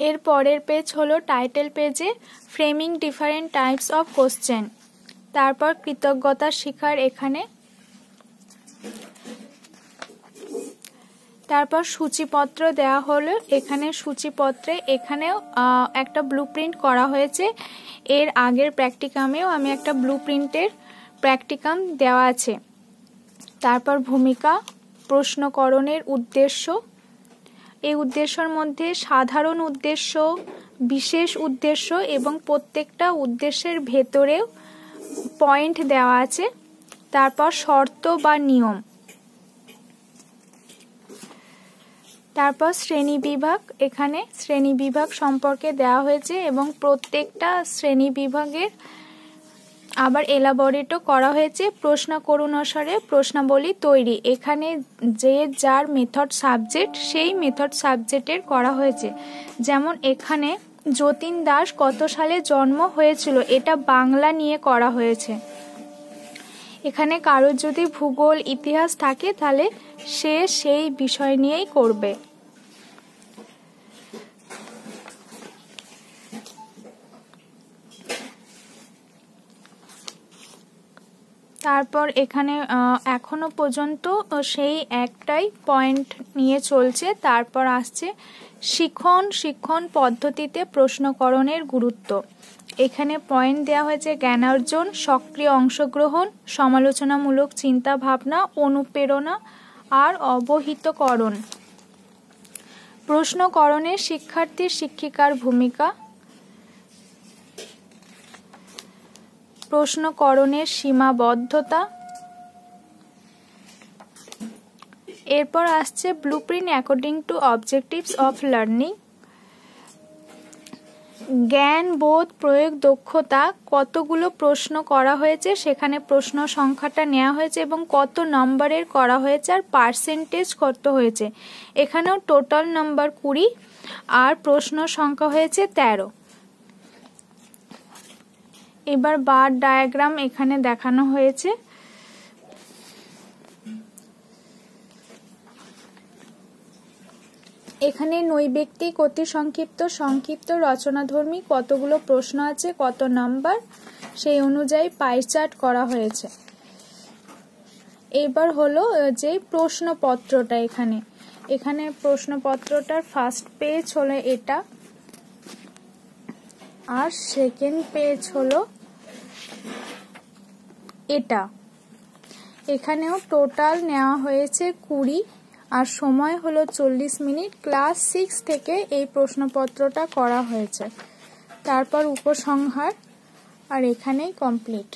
এর পরের পেজ হলো টাইটেল পেজে framing different types of question. তারপর কৃতজ্ঞতা শিখার এখানে, তারপর সূচিপত্র দেওয়া হলো এখানে। সূচিপত্রে এখানেও একটা ব্লুপ্রিন্ট করা হয়েছে। এর আগের প্র্যাকটিকামেও আমি একটা ব্লুপ্রিন্টের প্র্যাকটিকাম দেওয়া আছে। তারপর ভূমিকা, প্রশ্নকরণের উদ্দেশ্য। এই উদ্দেশ্যের মধ্যে সাধারণ উদ্দেশ্য, বিশেষ উদ্দেশ্য এবং প্রত্যেকটা উদ্দেশ্যের ভেতরেও পয়েন্ট দেওয়া আছে। তারপর শর্ত বা নিয়ম। তারপর শ্রেণীবিভাগ, এখানে শ্রেণীবিভাগ সম্পর্কে দেওয়া হয়েছে এবং প্রত্যেকটা শ্রেণীবিভাগের আবার এলাবোরেটও করা হয়েছে। প্রশ্নকর অনুসারে প্রশ্নাবলী তৈরি, এখানে যে যার মেথড সাবজেক্ট সেই মেথড সাবজেক্টের করা হয়েছে। যেমন এখানে যতীন দাস কত সালে জন্ম হয়েছিল, এটা বাংলা নিয়ে করা হয়েছে। এখানে কারোর যদি ভূগোল ইতিহাস থাকে তাহলে সে সেই বিষয় নিয়েই করবে। তারপর এখানে এখনো পর্যন্ত সেই একটাই পয়েন্ট নিয়ে চলছে। তারপর আসছে শিক্ষণ পদ্ধতিতে প্রশ্নকরণের গুরুত্ব। এখানে পয়েন্ট দেওয়া হয়েছে জ্ঞানার্জন, সক্রিয় অংশগ্রহণ, সমালোচনামূলক চিন্তা ভাবনা, অনুপ্রেরণা আর অবহিতকরণ। প্রশ্নকরণে শিক্ষার্থী শিক্ষিকার ভূমিকা, প্রশ্নকরণের সীমাবদ্ধতা। এরপর আসছে blueprint according to objectives of learning. জ্ঞান, বোধ, প্রয়োগ, দক্ষতা, কতগুলো প্রশ্ন করা হয়েছে সেখানে প্রশ্ন সংখ্যাটা নেওয়া হয়েছে এবং কত নম্বরের করা হয়েছে আর পার্সেন্টেজ কত হয়েছে। এখানেও টোটাল নাম্বার 20 আর প্রশ্ন সংখ্যা হয়েছে 13। এবার বার ডায়াগ্রাম এখানে দেখানো হয়েছে। এখানে নৈবেক্তিক, অতি সংক্ষিপ্ত, সংক্ষিপ্ত, রচনাধর্মী কতগুলো প্রশ্ন আছে, কত নাম্বার, সেই অনুযায়ী পাই চার্ট করা হয়েছে। এবার হলো যে প্রশ্নপত্রটা, এখানে প্রশ্নপত্রটার ফার্স্ট পেজ হলো এটা আর সেকেন্ড পেজ হলো এটা। এখানেও টোটাল নেওয়া হয়েছে 20 আর সময় হলো 40 মিনিট। ক্লাস 6 থেকে এই প্রশ্নপত্রটা করা হয়েছে। তারপর উপসংহার আর এখানেই কমপ্লিট।